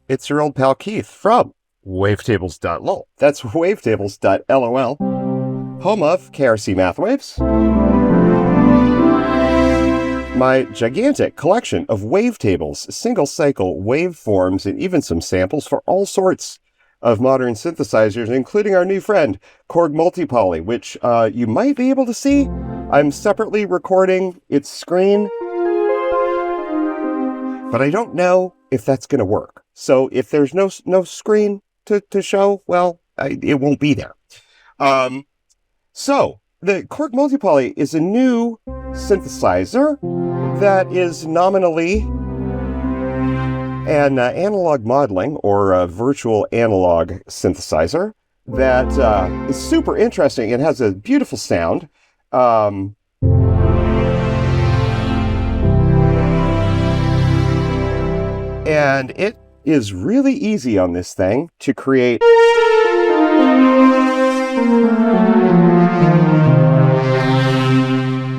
It's your old pal Keith from wavetables.lol. That's wavetables.lol, home of KRC Math Waves, my gigantic collection of wavetables, single-cycle waveforms, and even some samples for all sorts of modern synthesizers, including our new friend, Korg Multipoly, which you might be able to see. I'm separately recording its screen, but I don't know if that's going to work. So if there's no screen to show, well, it won't be there. So the Korg Multipoly is a new synthesizer that is nominally an analog modeling or a virtual analog synthesizer that is super interesting. It has a beautiful sound. And it is really easy on this thing to create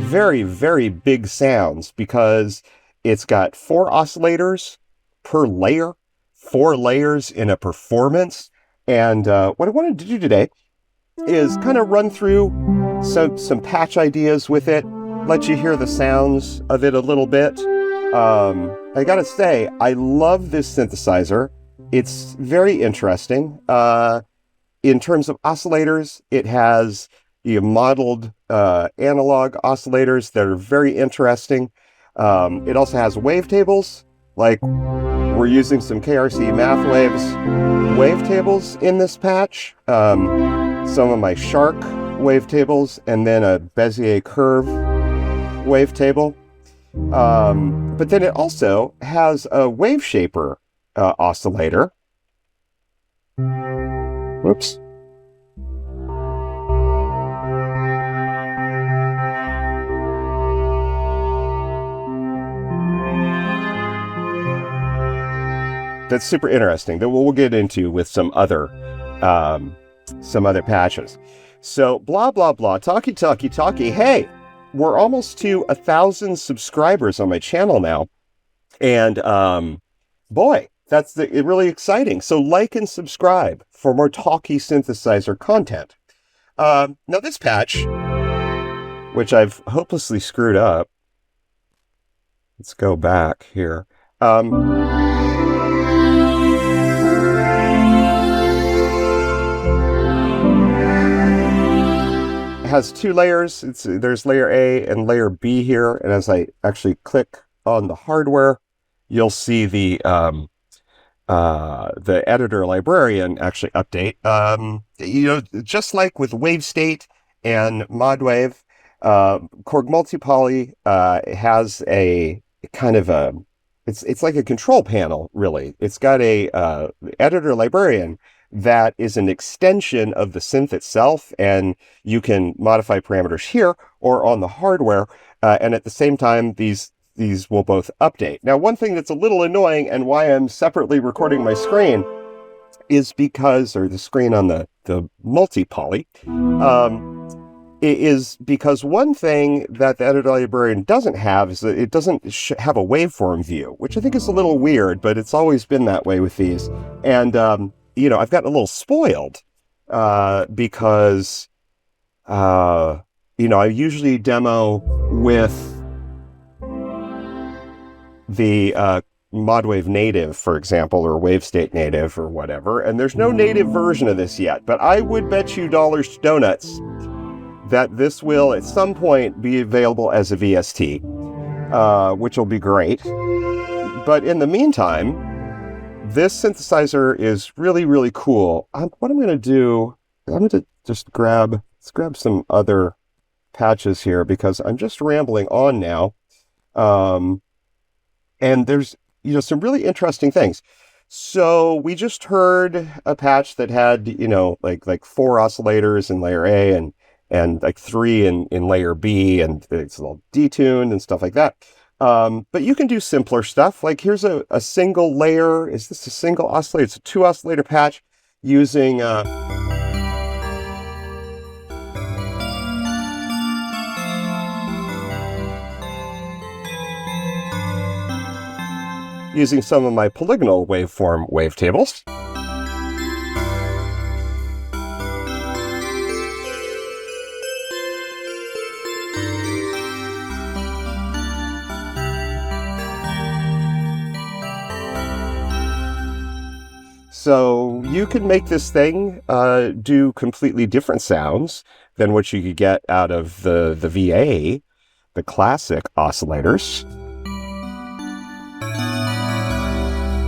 very, very big sounds because it's got 4 oscillators per layer, 4 layers in a performance. And what I wanted to do today is kind of run through some patch ideas with it, let you hear the sounds of it a little bit. I gotta say, I love this synthesizer. It's very interesting. In terms of oscillators, it has modeled analog oscillators that are very interesting. It also has wavetables, like we're using some KRC Math Waves wavetables in this patch. Some of my Shark wavetables, and then a Bezier curve wavetable. But then it also has a Waveshaper oscillator. Whoops. That's super interesting that we'll get into with some other patches. So blah, blah, blah, talkie. Hey, we're almost to 1,000 subscribers on my channel now. And boy, that's really exciting. So like and subscribe for more talkie synthesizer content. Now this patch, which I've hopelessly screwed up. Let's go back here. Has 2 layers. There's layer A and layer B here, and as I actually click on the hardware, you'll see the editor librarian actually update. Just like with Wavestate and modwave, Korg Multipoly has a kind of a it's like a control panel, really. It's got a editor librarian that is an extension of the synth itself, and you can modify parameters here or on the hardware, and at the same time, these will both update. Now, one thing that's a little annoying and why I'm separately recording my screen is because, or the screen on the Multipoly, is because one thing that the editor librarian doesn't have is that it doesn't have a waveform view, which I think is a little weird, but it's always been that way with these. And, I've gotten a little spoiled because, I usually demo with the modwave native, for example, or wavestate native or whatever, and there's no native version of this yet, but I would bet you dollars to donuts that this will at some point be available as a VST, which will be great. But in the meantime, this synthesizer is really, really cool. What I'm going to do, I'm going to just let's grab some other patches here because I'm just rambling on now. And there's, some really interesting things. So we just heard a patch that had, like 4 oscillators in layer A and like 3 in layer B, and it's a little detuned and stuff like that. But you can do simpler stuff. Like here's a single layer. Is this a single oscillator? It's a 2 oscillator patch using using some of my polygonal waveform wavetables. So you can make this thing do completely different sounds than what you could get out of the VA, the classic oscillators.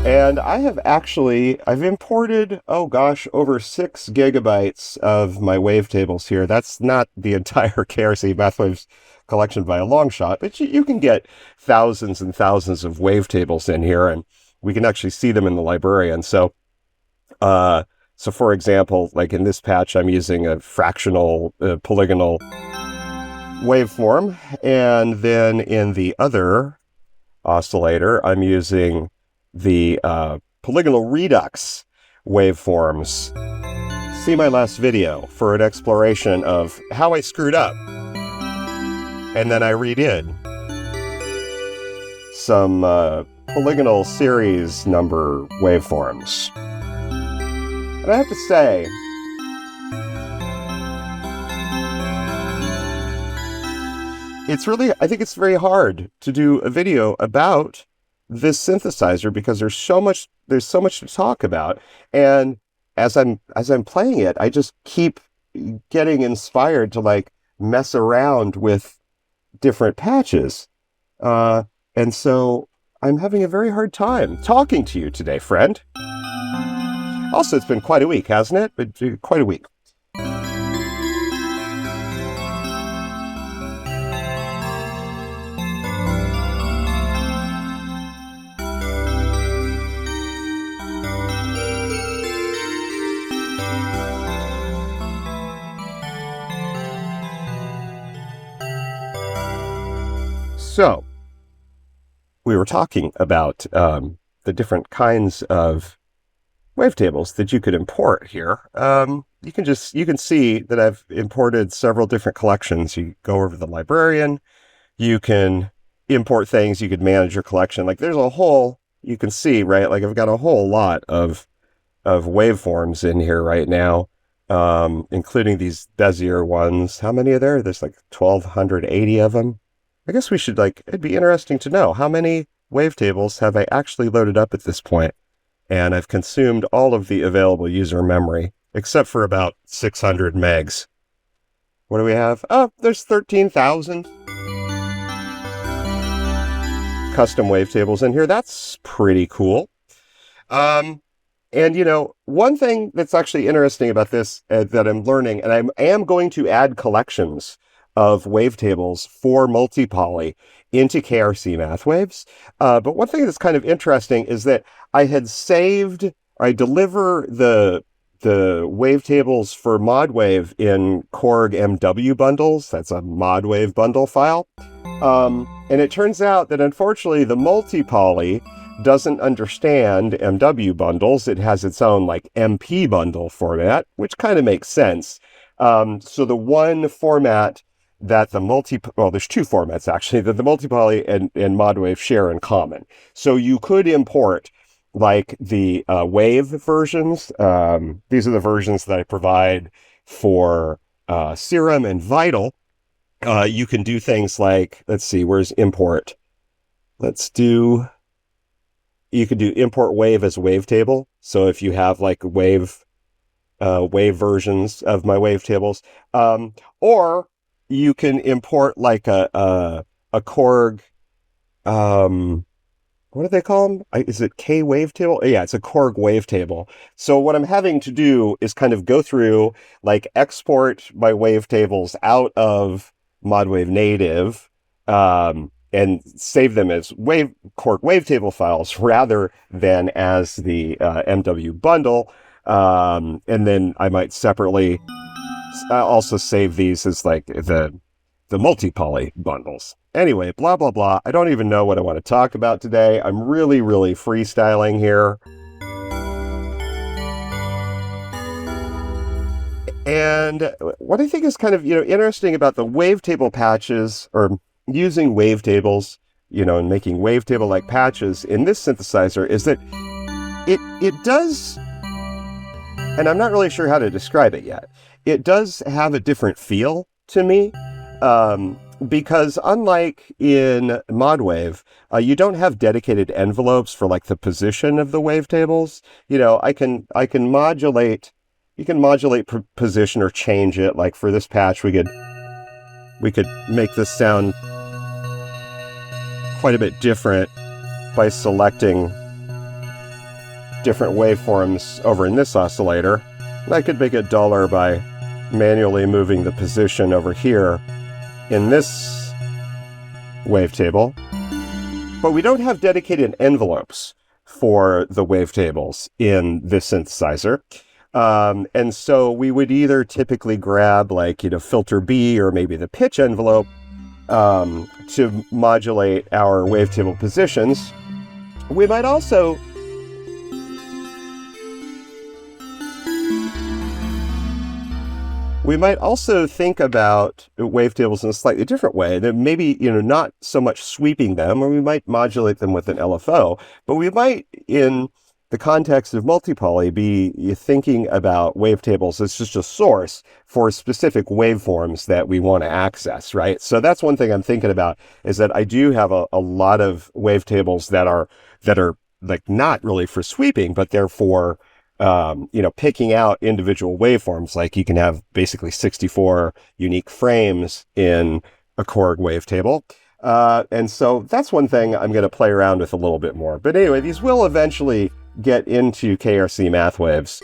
And I've imported, oh gosh, over 6 gigabytes of my wavetables here. That's not the entire KRC MathWaves collection by a long shot, but you can get thousands and thousands of wavetables in here, and we can actually see them in the librarian. So for example, like in this patch, I'm using a fractional polygonal waveform, and then in the other oscillator, I'm using the polygonal redux waveforms. See my last video for an exploration of how I screwed up, and then I redid some polygonal series number waveforms. And I have to say, I think it's very hard to do a video about this synthesizer because there's so much to talk about. And as I'm playing it, I just keep getting inspired to like mess around with different patches. And so I'm having a very hard time talking to you today, friend. Also, it's been quite a week, hasn't it? But quite a week. So, we were talking about the different kinds of wavetables that you could import here. You can see that I've imported several different collections. You go over to the librarian, you can import things, you could manage your collection. Like there's a whole, you can see, right? Like I've got a whole lot of waveforms in here right now, including these Bezier ones. How many are there? There's like 1,280 of them. I guess it'd be interesting to know how many wavetables have I actually loaded up at this point. And I've consumed all of the available user memory, except for about 600 megs. What do we have? Oh, there's 13,000 custom wavetables in here. That's pretty cool. And one thing that's actually interesting about this that I'm learning, and I am going to add collections of wavetables for multi-poly into KRC MathWaves. But one thing that's kind of interesting is that I deliver the wavetables for modwave in Korg MW bundles. That's a modwave bundle file. And it turns out that unfortunately the multi-poly doesn't understand MW bundles. It has its own like MP bundle format, which kind of makes sense. So the one format that there's two formats actually that the multi-poly and modwave share in common. So you could import like the wave versions. These are the versions that I provide for Serum and Vital. You can do things like, let's see, where's import? You could do import wave as wavetable. So if you have like wave versions of my wavetables, or you can import like a Korg, what do they call them? Is it K wavetable? Yeah, it's a Korg wavetable. So what I'm having to do is kind of go through, like export my wavetables out of modwave native, and save them as Korg wavetable files rather than as the MW bundle. And then I might separately also save these as like the multi-poly bundles. Anyway, blah, blah, blah. I don't even know what I want to talk about today. I'm really, really freestyling here. And what I think is kind of, interesting about the wavetable patches, or using wavetables in making wavetable-like patches in this synthesizer is that it does, and I'm not really sure how to describe it yet, it does have a different feel to me, because unlike in modwave, you don't have dedicated envelopes for like the position of the wavetables. I can modulate, you can modulate position or change it. Like for this patch, we could make this sound quite a bit different by selecting different waveforms over in this oscillator. And I could make it duller by manually moving the position over here in this wavetable. But we don't have dedicated envelopes for the wavetables in this synthesizer. And so we would either typically grab like, filter B or maybe the pitch envelope to modulate our wavetable positions. We might also think about wavetables in a slightly different way. That maybe, not so much sweeping them, or we might modulate them with an LFO, but we might, in the context of multipoly, be thinking about wavetables as just a source for specific waveforms that we want to access, right? So that's one thing I'm thinking about, is that I do have a lot of wavetables that are like not really for sweeping, but they're for picking out individual waveforms. Like you can have basically 64 unique frames in a Korg wavetable. And so that's one thing I'm going to play around with a little bit more. But anyway, these will eventually get into KRC math waves,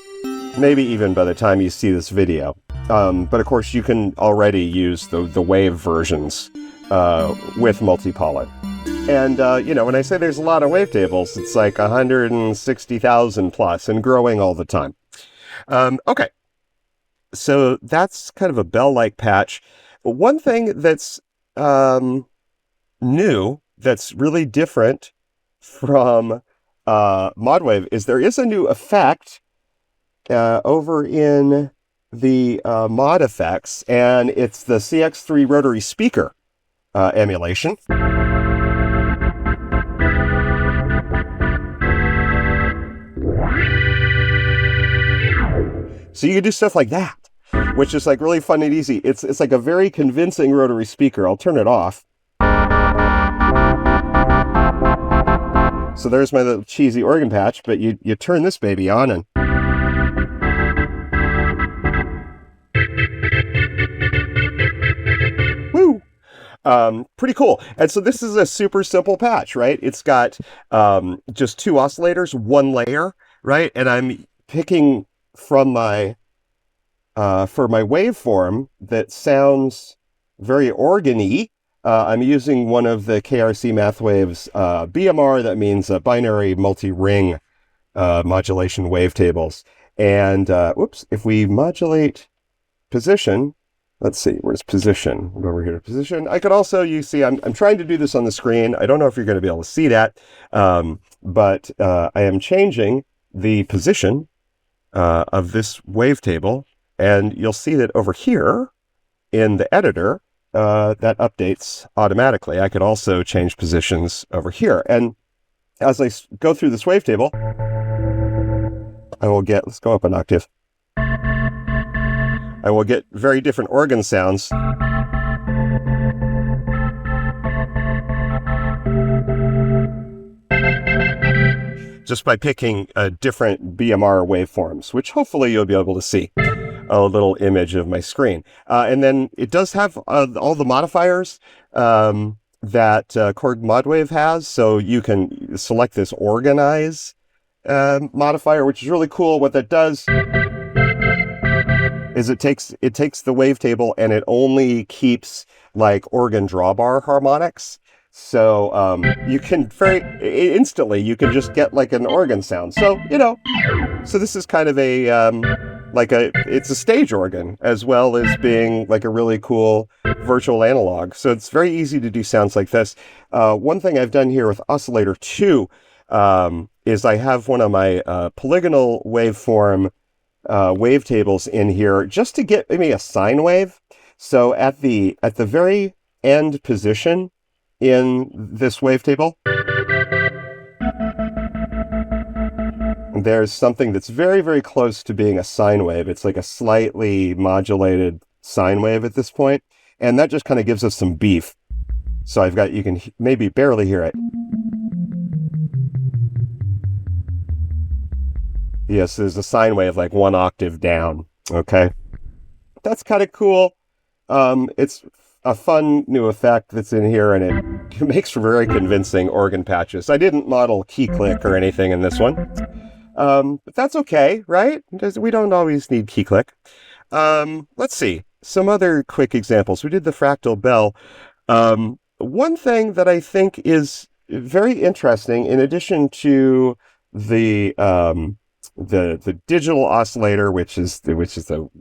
maybe even by the time you see this video. But of course, you can already use the wave versions with multipoly. And, when I say there's a lot of wavetables, it's like 160,000 plus and growing all the time. Okay. So that's kind of a bell-like patch. One thing that's new, that's really different from modwave, is there is a new effect over in the mod effects, and it's the CX3 rotary speaker emulation. So you can do stuff like that, which is like really fun and easy. It's like a very convincing rotary speaker. I'll turn it off. So there's my little cheesy organ patch, but you turn this baby on and woo! Pretty cool. And so this is a super simple patch, right? It's got just two oscillators, one layer, right? And I'm picking from my for my waveform that sounds very organ-y. I'm using one of the KRC Math Waves BMR, that means binary multi-ring modulation wavetables. And if we modulate position, let's see, where's position? We'll go over here to position. I could also, you see, I'm trying to do this on the screen. I don't know if you're going to be able to see that, but I am changing the position of this wavetable, and you'll see that over here in the editor, that updates automatically. I could also change positions over here. And as I go through this wavetable, let's go up an octave. I will get very different organ sounds. Just by picking different BMR waveforms, which hopefully you'll be able to see a little image of my screen. And then it does have all the modifiers that Korg modwave has. So you can select this organize modifier, which is really cool. What that does is it takes the wavetable and it only keeps like organ drawbar harmonics. So you can very instantly, you can just get like an organ sound. So, so this is kind of it's a stage organ as well as being like a really cool virtual analog. So it's very easy to do sounds like this. One thing I've done here with Oscillator 2 is I have one of my polygonal waveform wavetables in here just to get maybe a sine wave. So at the very end position in this wavetable. There's something that's very, very close to being a sine wave. It's like a slightly modulated sine wave at this point, and that just kind of gives us some beef. So I've got, you can maybe barely hear it. Yes, there's a sine wave like 1 octave down. Okay, that's kind of cool. It's a fun new effect that's in here, and it makes for very convincing organ patches. I didn't model key click or anything in this one, but that's okay, right? We don't always need key click. Let's see some other quick examples. We did the fractal bell. One thing that I think is very interesting, in addition to the digital oscillator, which is the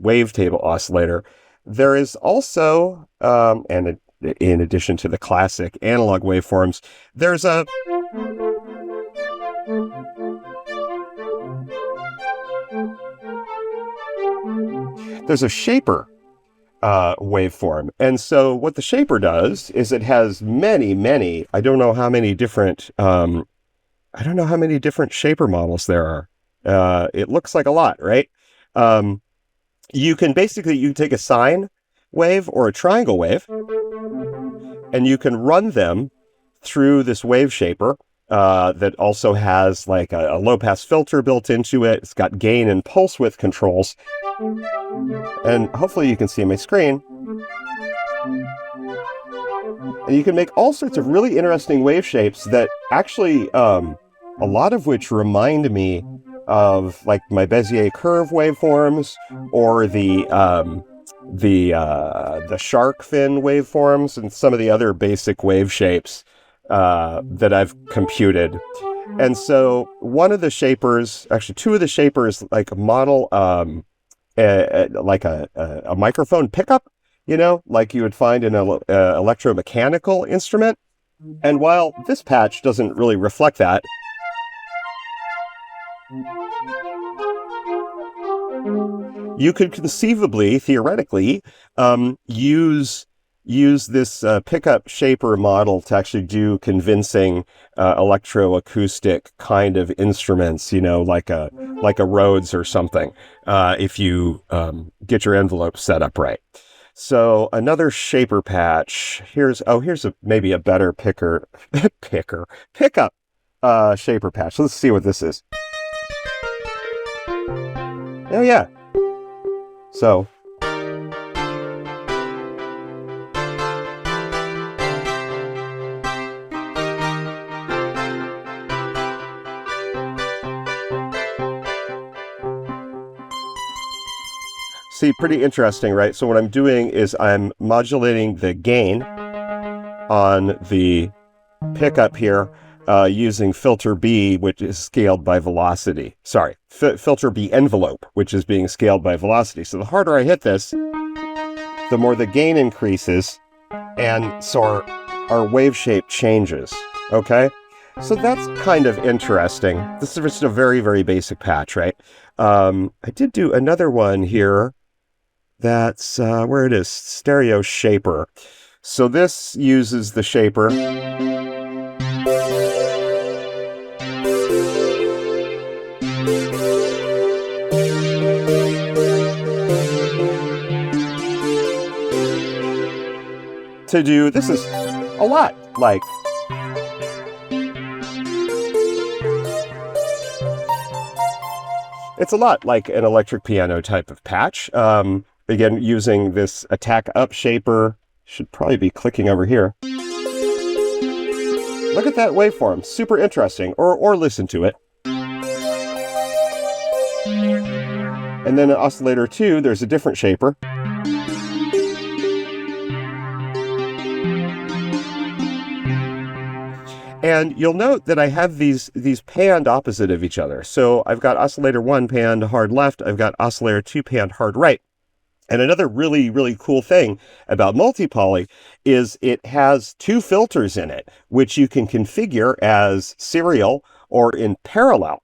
wavetable oscillator, there is also, and in addition to the classic analog waveforms, there's a shaper waveform. And so what the shaper does is it has many, I don't know how many different shaper models there are. It looks like a lot, right? You can take a sine wave or a triangle wave, and you can run them through this Waveshaper that also has like a low-pass filter built into it. It's got gain and pulse width controls. And hopefully you can see my screen. And you can make all sorts of really interesting wave shapes that actually, a lot of which remind me of like my Bezier curve waveforms, or the shark fin waveforms, and some of the other basic wave shapes that I've computed. And so one of the shapers, actually two of the shapers, like model like a microphone pickup, like you would find in an electromechanical instrument. And while this patch doesn't really reflect that, you could conceivably, theoretically, use this pickup shaper model to actually do convincing electroacoustic kind of instruments, like a Rhodes or something, if you get your envelope set up right. So another shaper patch. Here's maybe a better pickup shaper patch. Let's see what this is. Oh yeah. So see, pretty interesting, right? So what I'm doing is I'm modulating the gain on the pickup here using filter B, which is scaled by velocity. Sorry, filter B envelope, which is being scaled by velocity. So the harder I hit this, the more the gain increases, and so our wave shape changes, okay? So that's kind of interesting. This is just a very, very basic patch, right? I did do another one here. That's where it is, stereo shaper. So this uses the shaper to do, this is a lot like, it's a lot like an electric piano type of patch. Again, using this attack up shaper, should probably be clicking over here. Look at that waveform, super interesting, or listen to it. And then in oscillator 2, there's a different shaper. And you'll note that I have these panned opposite of each other. So I've got oscillator 1 panned hard left, I've got oscillator 2 panned hard right. And another really, really cool thing about multi-poly is it has 2 filters in it, which you can configure as serial or in parallel.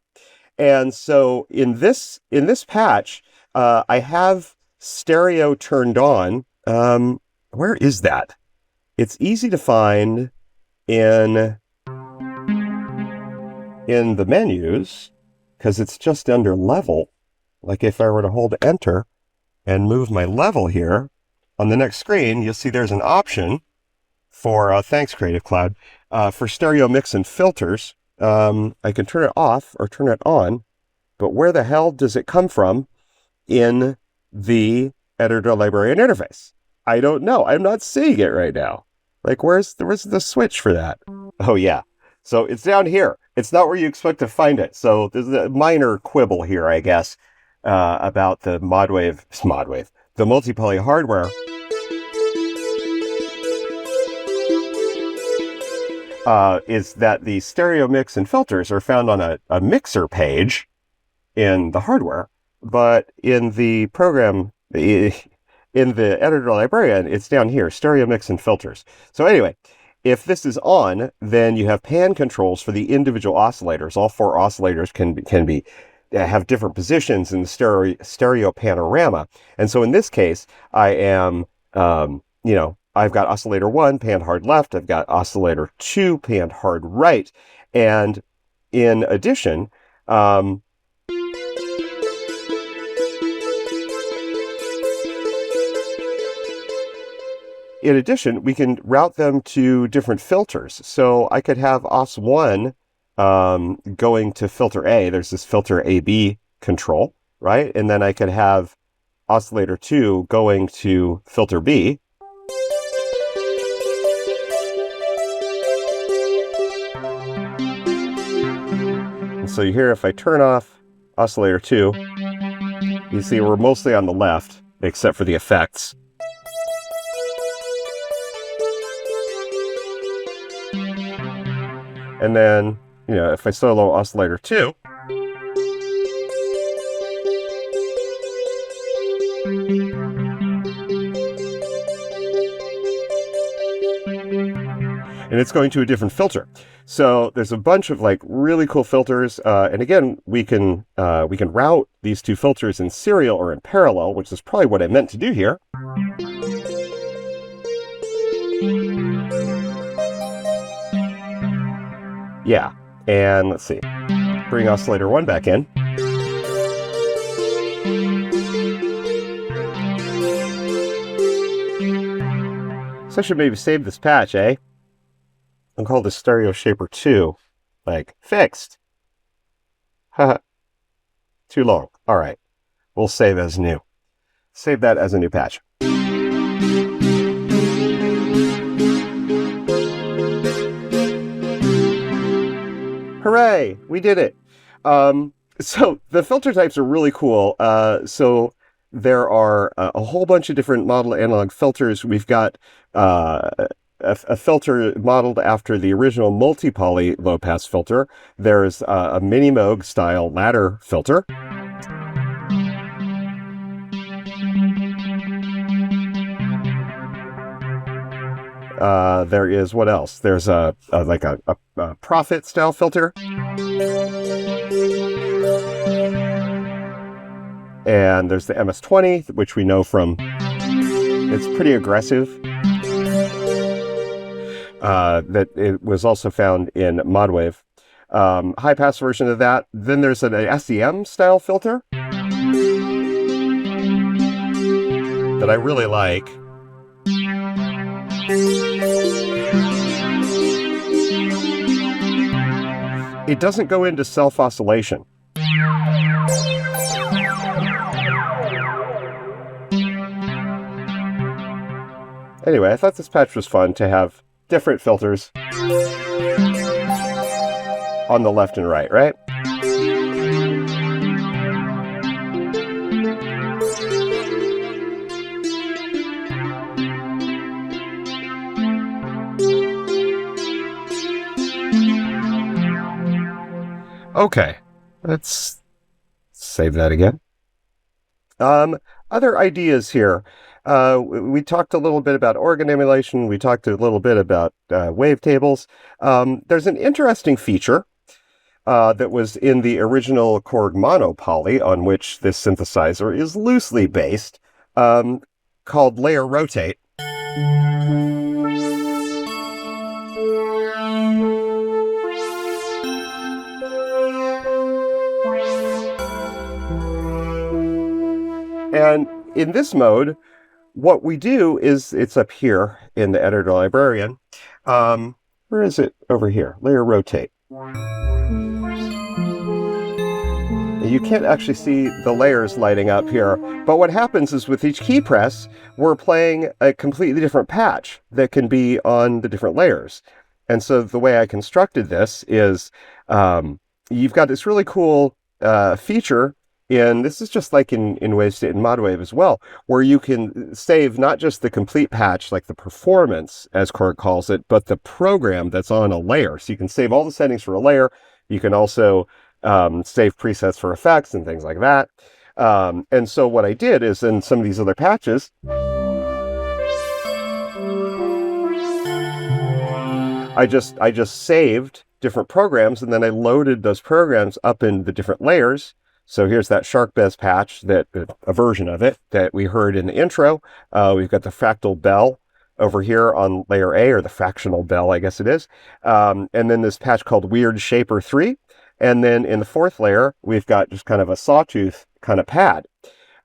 And so in this patch, I have stereo turned on. Where is that? It's easy to find. in the menus, because it's just under level, like if I were to hold enter and move my level here, on the next screen, you'll see there's an option for, thanks Creative Cloud, for stereo mix and filters. I can turn it off or turn it on, but where the hell does it come from in the editor librarian interface? I don't know. I'm not seeing it right now. Like, where's the switch for that? Oh, yeah. So it's down here. It's not where you expect to find it. So there's a minor quibble here, I guess, about the modwave, the multi-poly hardware. Is that the stereo mix and filters are found on a mixer page in the hardware, but in the program, in the editor librarian, it's down here, stereo mix and filters. So anyway, if this is on, then you have pan controls for the individual oscillators. All four oscillators can be have different positions in the stereo panorama. And so in this case, I am, I've got oscillator 1 panned hard left. I've got oscillator 2 panned hard right. And in addition, we can route them to different filters. So I could have os1 going to filter A. There's this filter AB control, right? And then I could have oscillator 2 going to filter B. And so here, if I turn off oscillator 2, you see we're mostly on the left, except for the effects. And then, if I solo oscillator 2, and it's going to a different filter. So there's a bunch of like really cool filters. And again, we can route these two filters in serial or in parallel, which is probably what I meant to do here. Yeah, and let's see, bring oscillator 1 back in. So I should maybe save this patch, eh? And call this Waveshaper 2, like, fixed. Haha. Too long. All right, we'll save as new. Save that as a new patch. Hooray! We did it! So the filter types are really cool. So there are a whole bunch of different model analog filters. We've got a filter modeled after the original multi-poly low-pass filter. There's a mini-moog style ladder filter. There is, what else? There's a Prophet style filter. And there's the MS-20, which we know from, it's pretty aggressive. That it was also found in modwave. High pass version of that. Then there's an SEM-style filter that I really like. It doesn't go into self-oscillation. Anyway, I thought this patch was fun to have different filters on the left and right, right? Okay, let's save that again. Other ideas here. We talked a little bit about organ emulation. We talked a little bit about wavetables. There's an interesting feature that was in the original Korg Mono poly, on which this synthesizer is loosely based, called layer rotate. in this mode, what we do is, it's up here in the editor librarian. Where is it? Over here, layer rotate. You can't actually see the layers lighting up here, but what happens is with each key press, we're playing a completely different patch that can be on the different layers. And so the way I constructed this is, you've got this really cool feature this is just like in Wavestate and modwave as well, where you can save not just the complete patch, like the performance, as Korg calls it, but the program that's on a layer. So you can save all the settings for a layer. You can also save presets for effects and things like that. And so what I did is in some of these other patches, I just saved different programs, and then I loaded those programs up in the different layers. So here's that Shark-Bez patch, that a version of it that we heard in the intro. We've got the fractal bell over here on layer A, or the fractional bell, I guess it is. And then this patch called Waveshaper 3. And then in the fourth layer, we've got just kind of a sawtooth kind of pad.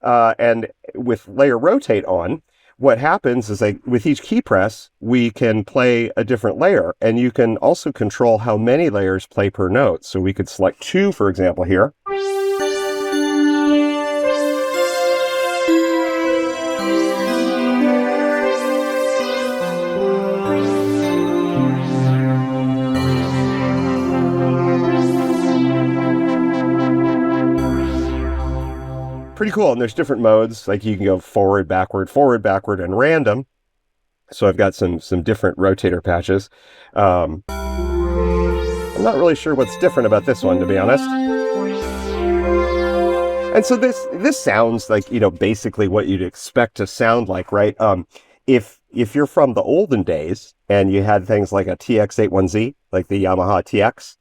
And with layer rotate on, what happens is with each key press, we can play a different layer, and you can also control how many layers play per note. So we could select 2, for example, here. Pretty cool. And there's different modes, like you can go forward, backward, and random. So I've got some different rotator patches. I'm not really sure what's different about this one, to be honest. And so this sounds like, basically what you'd expect to sound like, right? If you're from the olden days and you had things like a TX81Z, like the Yamaha TX,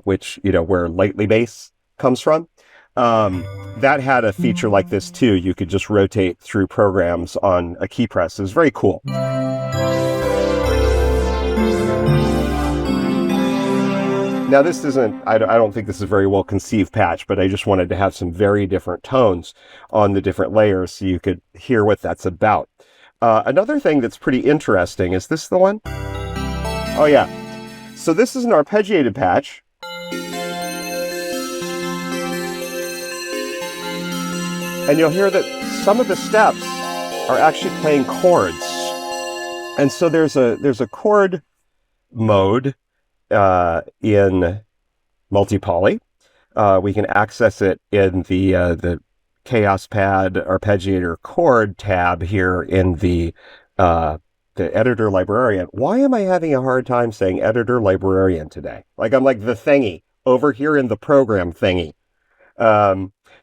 which, where lightly bass comes from, that had a feature like this too. You could just rotate through programs on a key press. It was very cool. Now this isn't, I don't think this is a very well conceived patch, but I just wanted to have some very different tones on the different layers so you could hear what that's about. Another thing that's pretty interesting, is this the one? Oh yeah. So this is an arpeggiated patch. And you'll hear that some of the steps are actually playing chords. And so there's a chord mode in multi-poly. We can access it in the Chaos Pad Arpeggiator chord tab here in the editor librarian. Why am I having a hard time saying editor librarian today? Like I'm like the thingy over here in the program thingy.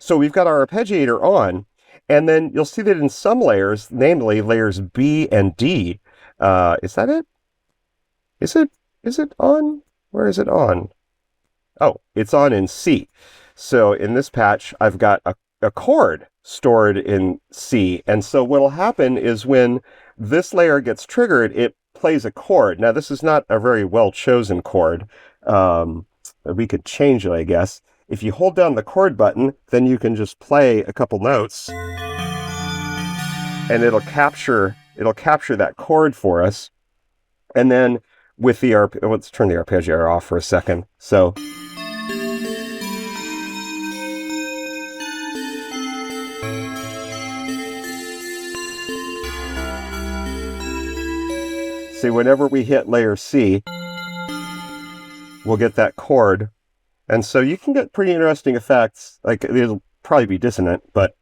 So we've got our arpeggiator on, and then you'll see that in some layers, namely layers B and D, is that it? Is it on? Where is it on? Oh, it's on in C. So in this patch, I've got a chord stored in C. And so what'll happen is when this layer gets triggered, it plays a chord. Now, this is not a very well-chosen chord. We could change it, I guess. If you hold down the chord button, then you can just play a couple notes, and it'll capture that chord for us. And then with the let's turn the arpeggiator off for a second. So see, whenever we hit layer C, we'll get that chord. And so you can get pretty interesting effects. Like, it'll probably be dissonant, but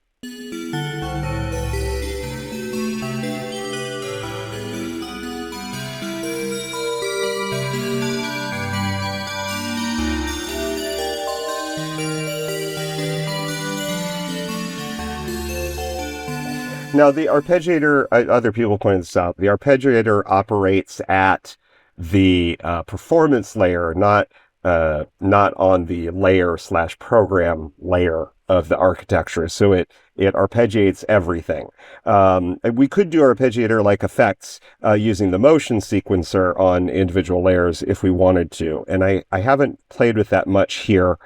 now the arpeggiator, other people pointed this out, the arpeggiator operates at the performance layer, not on the layer/program layer of the architecture. So it arpeggiates everything. We could do arpeggiator-like effects using the motion sequencer on individual layers if we wanted to. And I haven't played with that much here.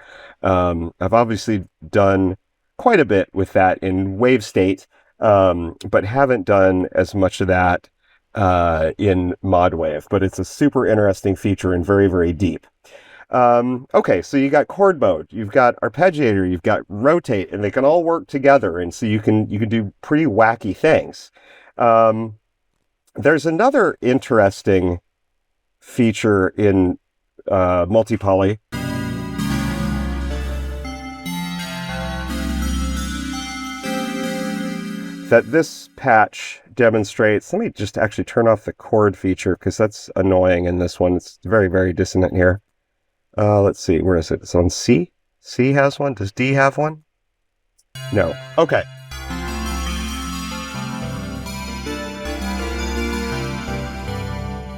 I've obviously done quite a bit with that in Wavestate. but haven't done as much of that in modwave. But it's a super interesting feature and very, very deep. Okay, so you got chord mode, you've got arpeggiator, you've got rotate, and they can all work together, and so you can do pretty wacky things. There's another interesting feature in multi-poly that this patch demonstrates. Let me just actually turn off the chord feature because that's annoying in this one. It's very, very dissonant here. Let's see, where is it? It's on C? C has one? Does D have one? No. Okay.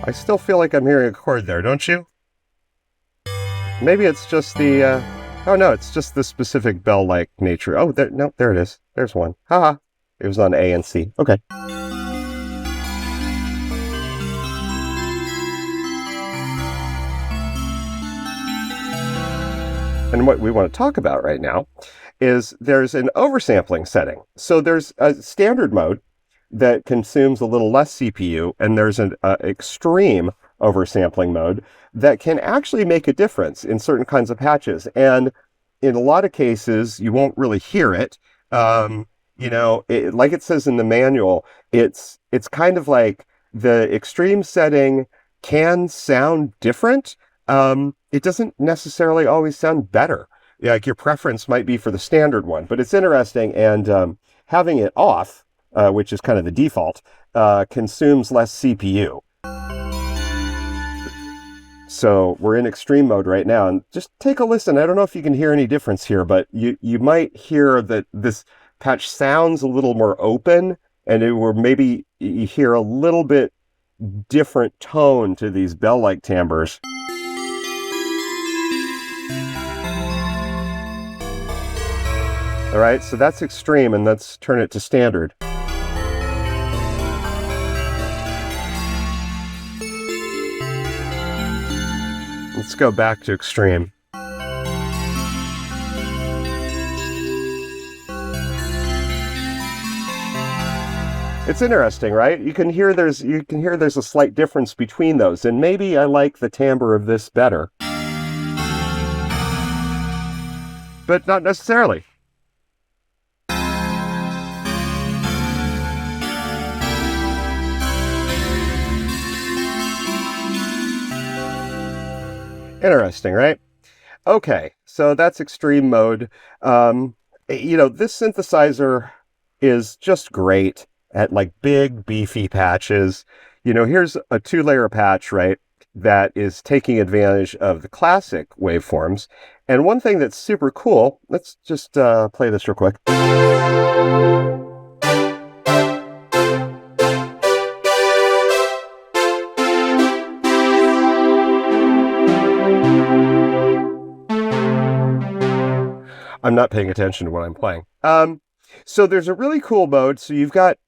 I still feel like I'm hearing a chord there, don't you? Maybe it's just the, oh no, it's just the specific bell-like nature. Oh, there, no, there it is. There's one. Haha. It was on A and C. Okay. And what we want to talk about right now is there's an oversampling setting. So there's a standard mode that consumes a little less CPU, and there's an extreme oversampling mode that can actually make a difference in certain kinds of patches. And in a lot of cases, you won't really hear it. You know, like it says in the manual, it's kind of like the extreme setting can sound different. It doesn't necessarily always sound better. Like your preference might be for the standard one, but it's interesting. And having it off, which is kind of the default, consumes less CPU. So we're in extreme mode right now, and just take a listen. I don't know if you can hear any difference here, but you might hear that this patch sounds a little more open, and maybe you hear a little bit different tone to these bell-like timbres. All right, so that's extreme, and let's turn it to standard. Let's go back to extreme. It's interesting, right? You can hear there's a slight difference between those, and maybe I like the timbre of this better. But not necessarily. Interesting, right? Okay, so that's extreme mode. You know, this synthesizer is just great at like big, beefy patches. You know, here's a 2-layer patch, right, that is taking advantage of the classic waveforms. And one thing that's super cool, let's just play this real quick. I'm not paying attention to what I'm playing. So there's a really cool mode. So you've got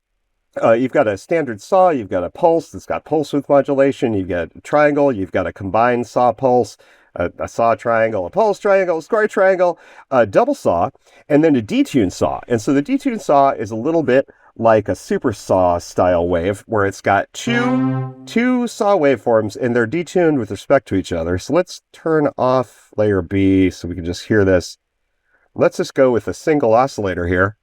a standard saw, you've got a pulse that's got pulse width modulation, you've got a triangle, you've got a combined saw pulse, a saw triangle, a pulse triangle, a square triangle, a double saw, and then a detuned saw. And so the detuned saw is a little bit like a super saw style wave, where it's got two saw waveforms, and they're detuned with respect to each other. So let's turn off layer B so we can just hear this. Let's just go with a single oscillator here.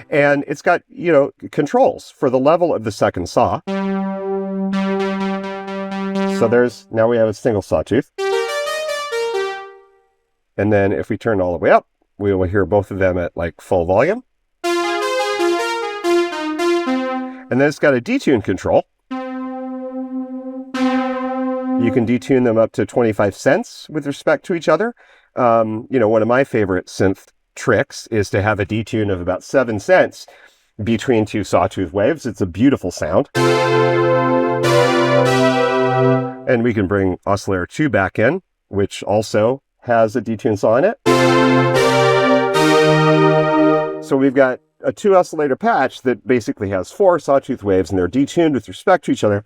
And it's got, you know, controls for the level of the second saw. So now we have a single sawtooth. And then if we turn all the way up, we will hear both of them at like full volume. And then it's got a detune control. You can detune them up to 25 cents with respect to each other. You know, one of my favorite synth tricks is to have a detune of about 7 cents between two sawtooth waves. It's a beautiful sound. And we can bring oscillator 2 back in, which also has a detune saw in it. So we've got a 2 oscillator patch that basically has 4 sawtooth waves, and they're detuned with respect to each other.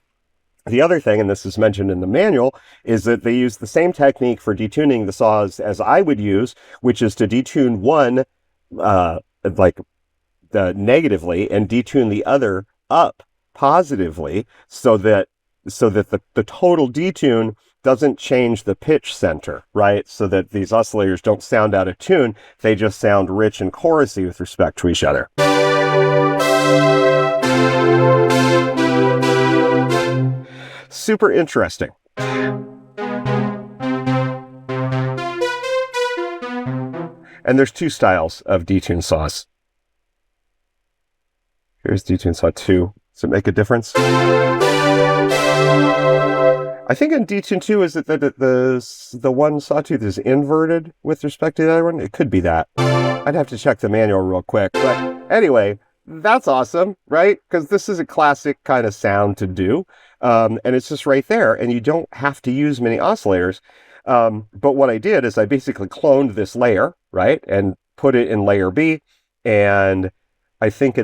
The other thing, and this is mentioned in the manual, is that they use the same technique for detuning the saws as I would use, which is to detune one like negatively and detune the other up positively, so that the total detune doesn't change the pitch center, right? So that these oscillators don't sound out of tune, they just sound rich and chorusy with respect to each other. Super interesting. And there's two styles of detune saws. Here's detune saw 2. Does it make a difference? I think in detune 2 is it that the one sawtooth is inverted with respect to the other one? It could be that. I'd have to check the manual real quick. But anyway, that's awesome, right? Because this is a classic kind of sound to do. And it's just right there. And you don't have to use many oscillators. But what I did is I basically cloned this layer, right? And put it in layer B. And I think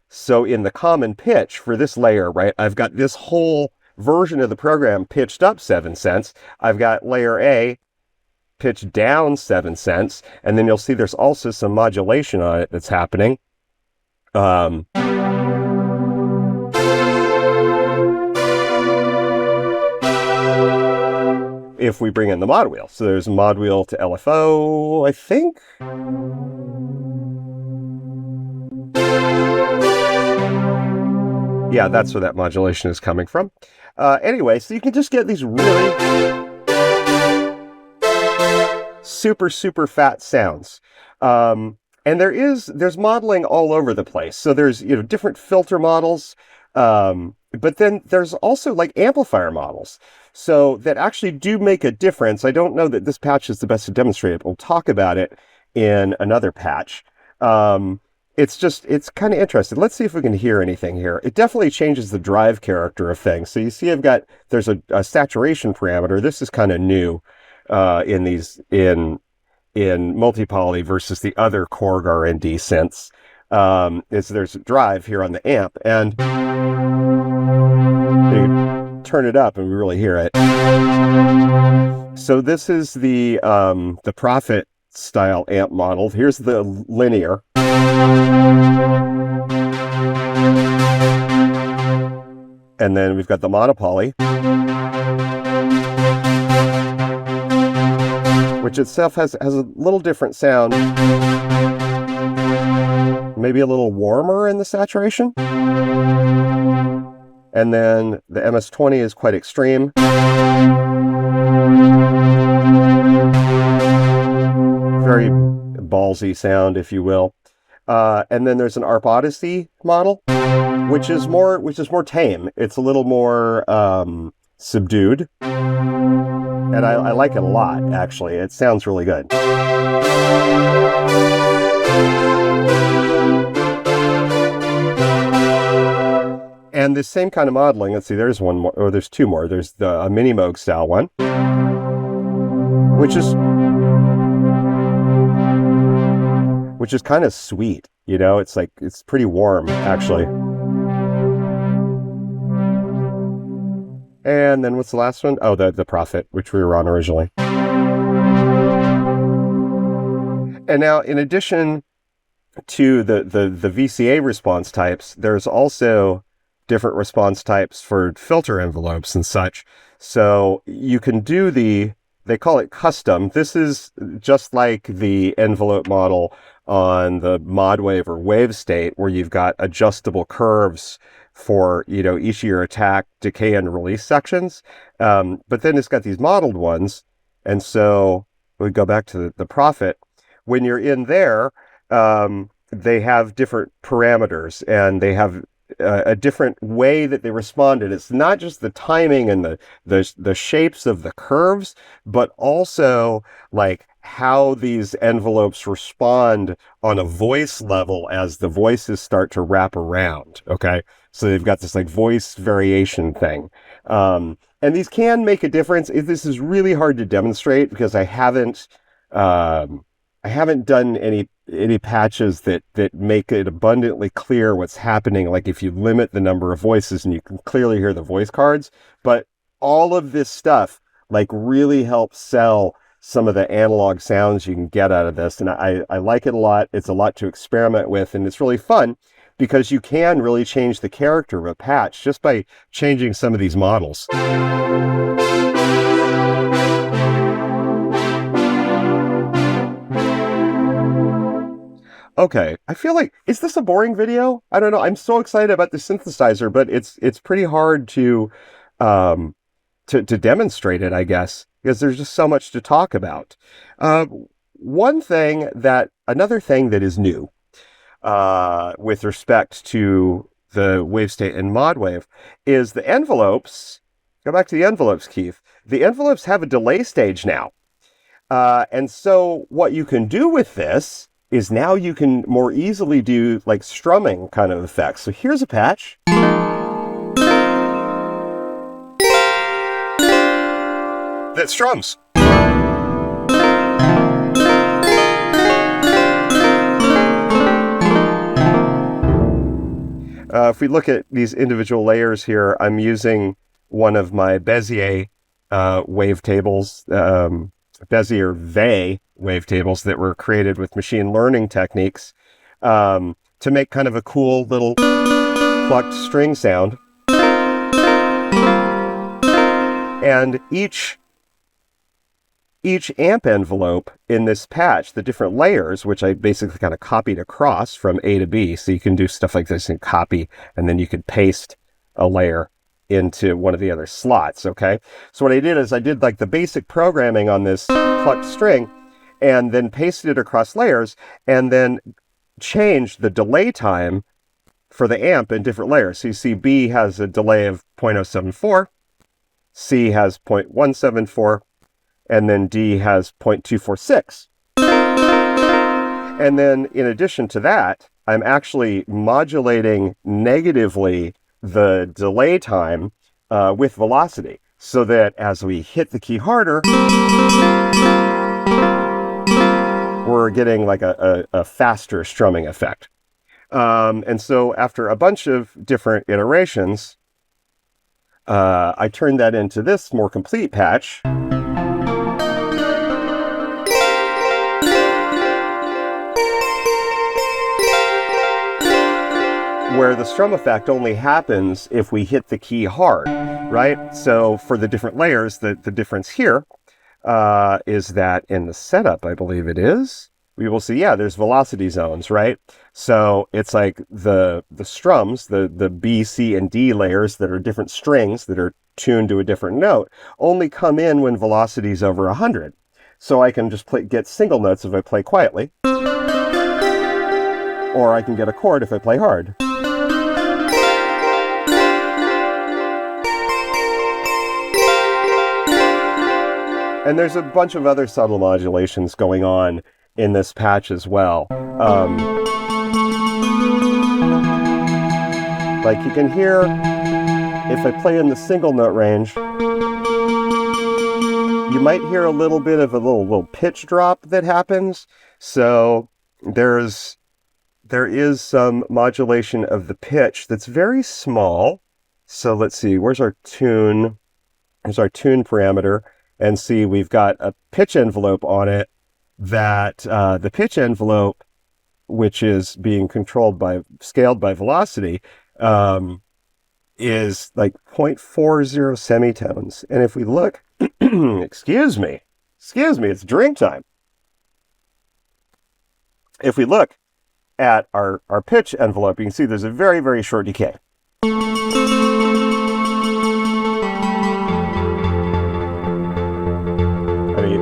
so in the common pitch for this layer, right? I've got this whole version of the program pitched up 7 cents. I've got layer A pitched down 7 cents. And then you'll see there's also some modulation on it that's happening. If we bring in the mod wheel. So there's a mod wheel to LFO, I think. Yeah, that's where that modulation is coming from. Anyway, so you can just get these really super, super fat sounds. And there's modeling all over the place. So there's, different filter models. But then there's also like amplifier models. So that actually do make a difference. I don't know that this patch is the best to demonstrate it. We'll talk about it in another patch. It's kind of interesting. Let's see if we can hear anything here. It definitely changes the drive character of things. So you see there's a saturation parameter. This is kind of new in multi-poly versus the other Korg R&D synths. There's a drive here on the amp, and you turn it up and we really hear it. So this is the Prophet style amp model. Here's the linear. And then we've got the monopoly, which itself has a little different sound. Maybe a little warmer in the saturation. And then the MS-20 is quite extreme. Very ballsy sound, if you will. And then there's an Arp Odyssey model, which is more tame. It's a little more subdued. And I like it a lot, actually. It sounds really good. And this same kind of modeling, let's see, there's one more, or there's two more. There's the Mini Moog style one, which is kind of sweet, it's pretty warm, actually. And then what's the last one? Oh, the Prophet, which we were on originally. And now, in addition to the VCA response types, there's also different response types for filter envelopes and such. So you can do they call it custom. This is just like the envelope model on the modwave or wavestate, where you've got adjustable curves for, each of your attack, decay, and release sections. But then it's got these modeled ones. And so we go back to the Prophet. When you're in there, they have different parameters, and they have a different way that they respond. And it's not just the timing and the shapes of the curves, but also like how these envelopes respond on a voice level as the voices start to wrap around. Okay. So they've got this like voice variation thing. And these can make a difference. This is really hard to demonstrate because I haven't I haven't done any patches that make it abundantly clear what's happening. Like if you limit the number of voices and you can clearly hear the voice cards, but all of this stuff like really helps sell some of the analog sounds you can get out of this. And I like it a lot. It's a lot to experiment with, and it's really fun because you can really change the character of a patch just by changing some of these models. Okay, I feel like, is this a boring video? I don't know. I'm so excited about the synthesizer, but it's pretty hard um, to demonstrate it, I guess, because there's just so much to talk about. Uh, Another thing that is new with respect to the wavestate and modwave is the envelopes. Go back to the envelopes, Keith. The envelopes have a delay stage now. And so what you can do with this is now you can more easily do like strumming kind of effects. So here's a patch. That strums. If we look at these individual layers here, I'm using one of my Bezier wavetables, Bezier Vey wavetables that were created with machine learning techniques to make kind of a cool little plucked string sound. And each amp envelope in this patch, the different layers, which I basically kind of copied across from A to B. So you can do stuff like this and copy, and then you could paste a layer into one of the other slots, okay? So what I did is I did like the basic programming on this plucked string and then pasted it across layers and then changed the delay time for the amp in different layers. So you see B has a delay of 0.074, C has 0.174, and then D has 0.246. And then in addition to that, I'm actually modulating negatively the delay time with velocity so that as we hit the key harder, we're getting like a faster strumming effect. And so after a bunch of different iterations, I turned that into this more complete patch. Where the strum effect only happens if we hit the key hard, right? So for the different layers, the difference here is that in the setup, I believe it is, we will see, yeah, there's velocity zones, right? So it's like the strums, the B, C, and D layers that are different strings that are tuned to a different note only come in when velocity is over 100. So I can just get single notes if I play quietly, or I can get a chord if I play hard. And there's a bunch of other subtle modulations going on in this patch as well. Like you can hear, if I play in the single note range, you might hear a little bit of a little pitch drop that happens. So there is some modulation of the pitch that's very small. So let's see, where's our tune? Here's our tune parameter. And see, we've got a pitch envelope on it that the pitch envelope, which is being scaled by velocity, is like 0.40 semitones. And if we look, excuse me, it's drink time. If we look at our pitch envelope, you can see there's a very, very short decay.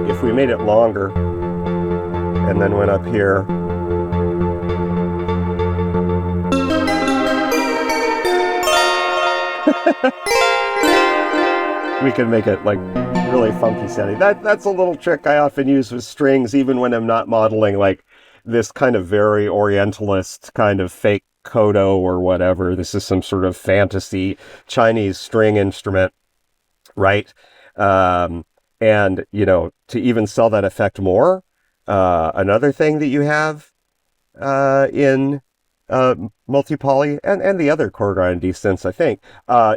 If we made it longer and then went up here, we can make it like really funky sounding. That's a little trick I often use with strings, even when I'm not modeling like this kind of very orientalist kind of fake koto or whatever. This is some sort of fantasy Chinese string instrument, right? And, you know, to even sell that effect more, Another thing that you have in multi-poly and the other Korg R&D synths, I think,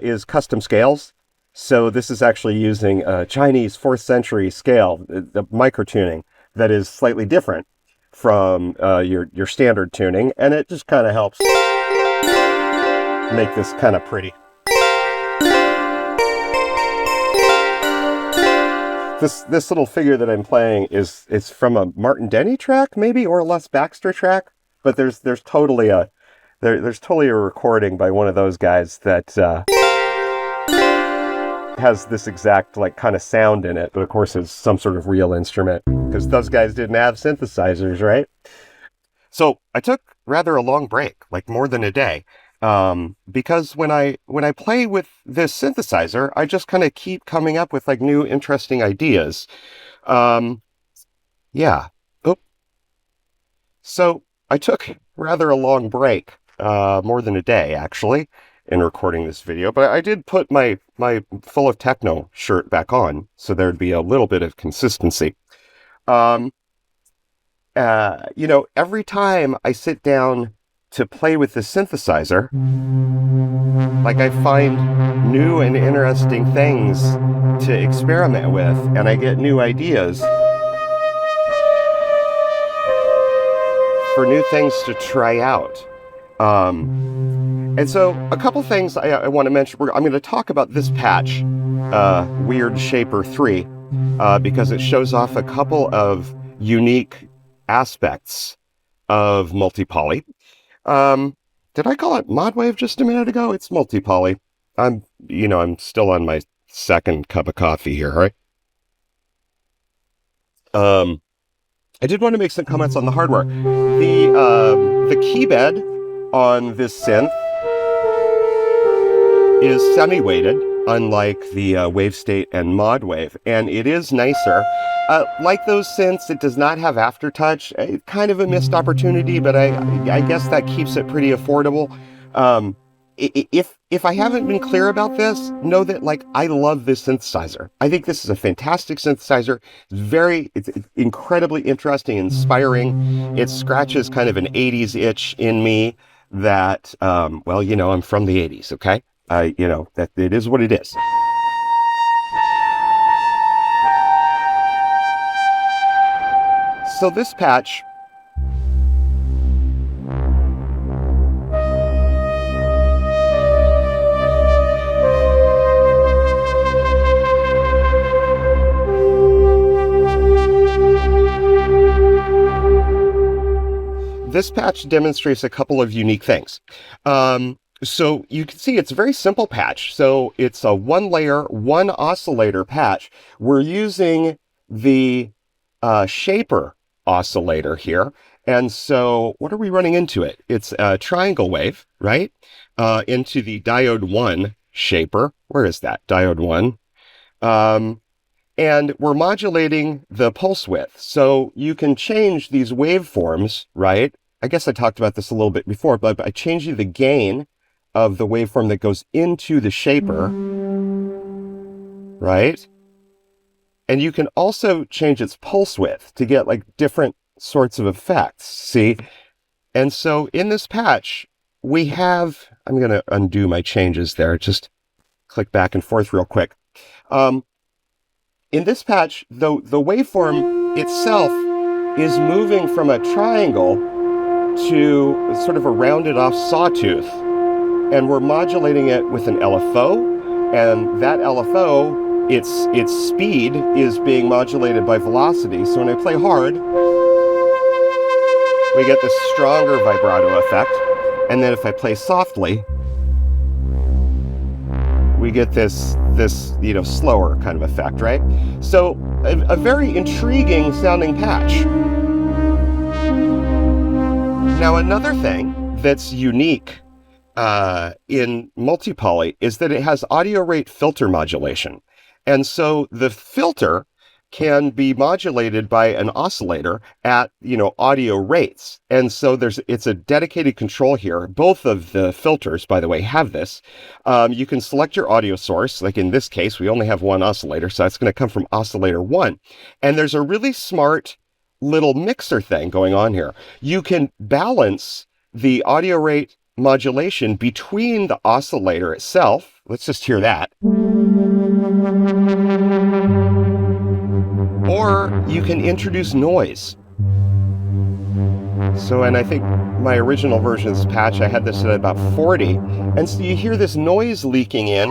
is custom scales. So this is actually using a Chinese 4th century scale, the micro-tuning, that is slightly different from your standard tuning, and it just kind of helps make this kind of pretty. This little figure that I'm playing is from a Martin Denny track, maybe, or a Les Baxter track, but there's totally a recording by one of those guys that has this exact like kind of sound in it, but of course it's some sort of real instrument because those guys didn't have synthesizers, right? So I took rather a long break, like more than a day, because when I play with this synthesizer, I just kind of keep coming up with like new interesting ideas. Yeah. Oh. So I took rather a long break, more than a day actually, in recording this video, but I did put my Full of Techno shirt back on, so there'd be a little bit of consistency. Every time I sit down to play with the synthesizer, like I find new and interesting things to experiment with, and I get new ideas for new things to try out. And so a couple things I want to mention. I'm going to talk about this patch, Waveshaper 3, because it shows off a couple of unique aspects of multi-poly. Did I call it modwave just a minute ago? It's multi-poly. I'm still on my second cup of coffee here, right? I did want to make some comments on the hardware. The key bed on this synth is semi-weighted, unlike the wavestate and modwave, and it is nicer. Like those synths, it does not have aftertouch. Kind of a missed opportunity, but I guess that keeps it pretty affordable. If I haven't been clear about this, know that like I love this synthesizer. I think this is a fantastic synthesizer. It's incredibly interesting, inspiring. It scratches kind of an 80s itch in me that, I'm from the 80s, okay? That it is what it is. So this patch demonstrates a couple of unique things. So you can see it's a very simple patch. So it's a 1-layer, 1-oscillator patch. We're using the Shaper oscillator here. And so what are we running into it? It's a triangle wave, right? Into the diode 1 shaper. Where is that? Diode 1. And we're modulating the pulse width. So you can change these waveforms, right? I guess I talked about this a little bit before, but by changing the gain of the waveform that goes into the shaper, right? And you can also change its pulse width to get like different sorts of effects, see? And so in this patch, we have, I'm going to undo my changes there, just click back and forth real quick. In this patch, the waveform itself is moving from a triangle to sort of a rounded off sawtooth. And we're modulating it with an LFO, and that LFO, its speed is being modulated by velocity. So when I play hard, we get this stronger vibrato effect. And then if I play softly, we get this slower kind of effect, right? So a very intriguing sounding patch. Now another thing that's unique in multi-poly is that it has audio rate filter modulation. And so the filter can be modulated by an oscillator at, audio rates. And so it's a dedicated control here. Both of the filters, by the way, have this. You can select your audio source. Like in this case, we only have one oscillator, so it's going to come from oscillator 1. And there's a really smart little mixer thing going on here. You can balance the audio rate modulation between the oscillator itself. Let's just hear that. Or you can introduce noise. So, and I think my original version of this patch, I had this at about 40. And so you hear this noise leaking in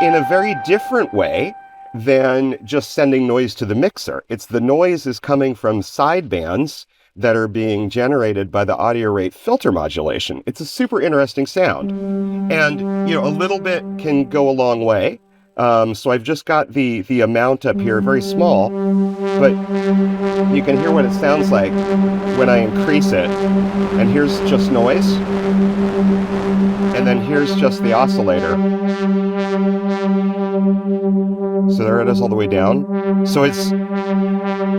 a very different way than just sending noise to the mixer. It's the noise is coming from sidebands that are being generated by the audio rate filter modulation. It's a super interesting sound. And, a little bit can go a long way. So I've just got the amount up here very small, but you can hear what it sounds like when I increase it. And here's just noise. And then here's just the oscillator. So there it is all the way down. So it's,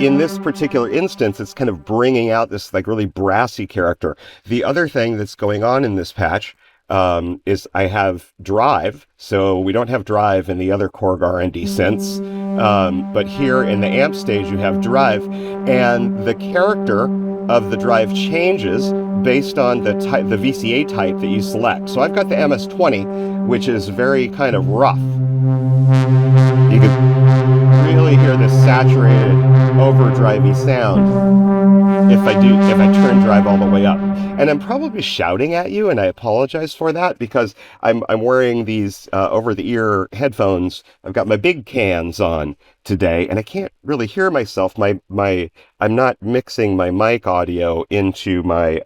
in this particular instance, it's kind of bringing out this like really brassy character. The other thing that's going on in this patch is I have drive. So we don't have drive in the other Korg R&D synths. But here in the amp stage, you have drive. And the character of the drive changes based on the VCA type that you select. So I've got the MS-20, which is very kind of rough. You can really hear this saturated, overdrivey sound if I turn drive all the way up. And I'm probably shouting at you, and I apologize for that because I'm wearing these over-the-ear headphones. I've got my big cans on today, and I can't really hear myself. I'm not mixing my mic audio into my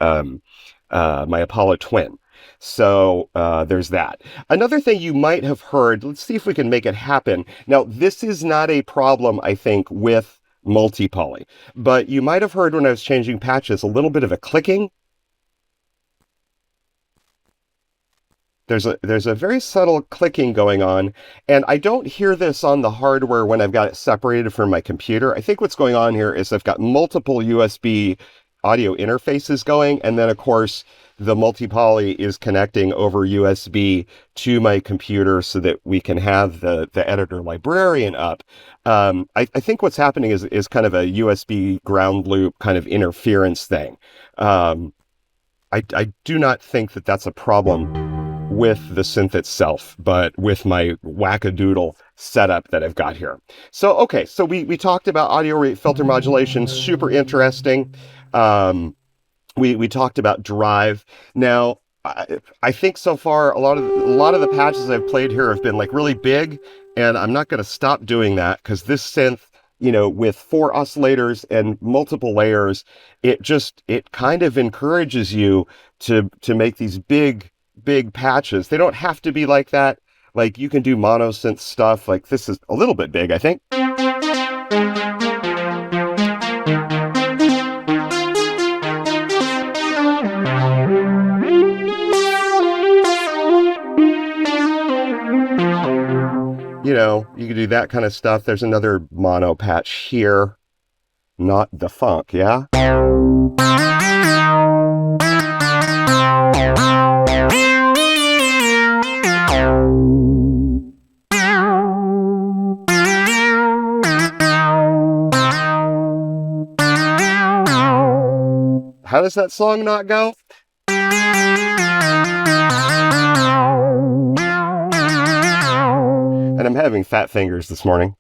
my Apollo Twin. So there's that. Another thing you might have heard, let's see if we can make it happen. Now, this is not a problem, I think, with multi-poly, but you might have heard when I was changing patches a little bit of a clicking. There's a very subtle clicking going on, and I don't hear this on the hardware when I've got it separated from my computer. I think what's going on here is I've got multiple USB audio interfaces going, and then of course the multi-poly is connecting over USB to my computer so that we can have the editor librarian up. I think what's happening is kind of a USB ground loop kind of interference thing. I do not think that that's a problem with the synth itself, but with my wackadoodle setup that I've got here. So, okay, so we talked about audio rate filter modulation, super interesting. We talked about drive. Now, I think so far a lot of the patches I've played here have been like really big, and I'm not going to stop doing that because this synth, with 4 oscillators and multiple layers, it kind of encourages you to make these big patches. They don't have to be like that. Like you can do mono synth stuff. Like this is a little bit big, I think. You can do that kind of stuff. There's another mono patch here. Not the funk, yeah? How does that song not go? And I'm having fat fingers this morning.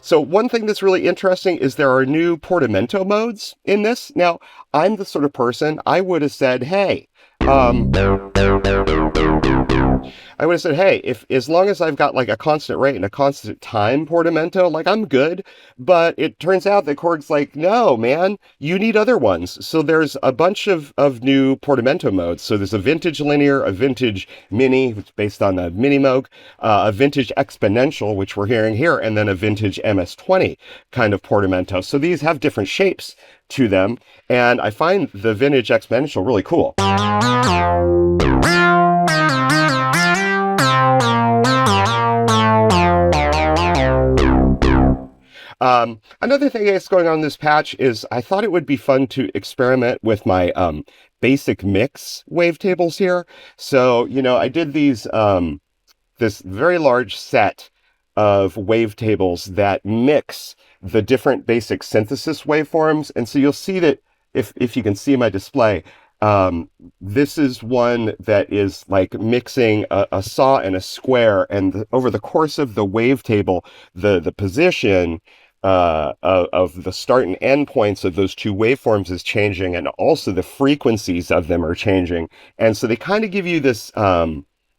So one thing that's really interesting is there are new portamento modes in this. Now, I'm the sort of person, I would have said, hey, if as long as I've got like a constant rate and a constant time portamento, like I'm good. But it turns out that Korg's like, no, man, you need other ones. So there's a bunch of new portamento modes. So there's a vintage linear, a vintage mini, which is based on the mini Moog, a vintage exponential, which we're hearing here, and then a vintage MS-20 kind of portamento. So these have different shapes to them, and I find the vintage exponential really cool. Another thing that's going on in this patch is I thought it would be fun to experiment with my basic mix wavetables here. So, I did these this very large set of wavetables that mix the different basic synthesis waveforms. And so you'll see that if you can see my display, this is one that is like mixing a saw and a square, and over the course of the wavetable, the position of the start and end points of those two waveforms is changing, and also the frequencies of them are changing. And so they kind of give you this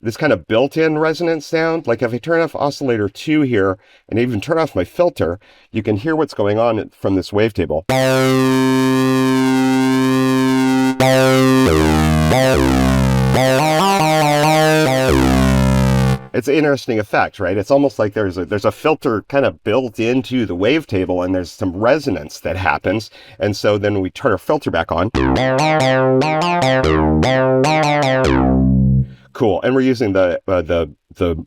this kind of built-in resonance sound. Like if I turn off oscillator 2 here and even turn off my filter, you can hear what's going on from this wavetable. It's an interesting effect, right? It's almost like there's a filter kind of built into the wavetable, and there's some resonance that happens. And so then we turn our filter back on. Cool. And we're using the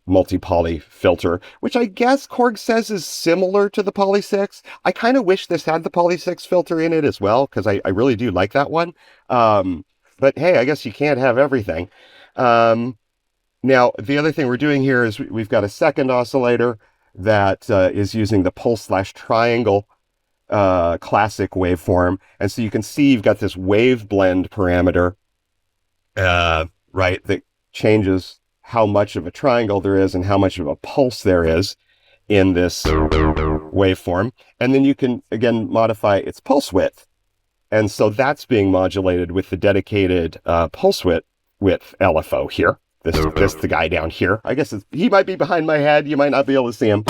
multi-poly filter, which I guess Korg says is similar to the Poly 6. I kind of wish this had the Poly 6 filter in it as well, because I really do like that one. But hey, I guess you can't have everything. Now, the other thing we're doing here is we've got a second oscillator that is using the pulse/triangle classic waveform. And so you can see you've got this wave blend parameter, right, that changes how much of a triangle there is and how much of a pulse there is in this waveform. And then you can, again, modify its pulse width. And so that's being modulated with the dedicated pulse width LFO here. This the guy down here. I guess he might be behind my head. You might not be able to see him.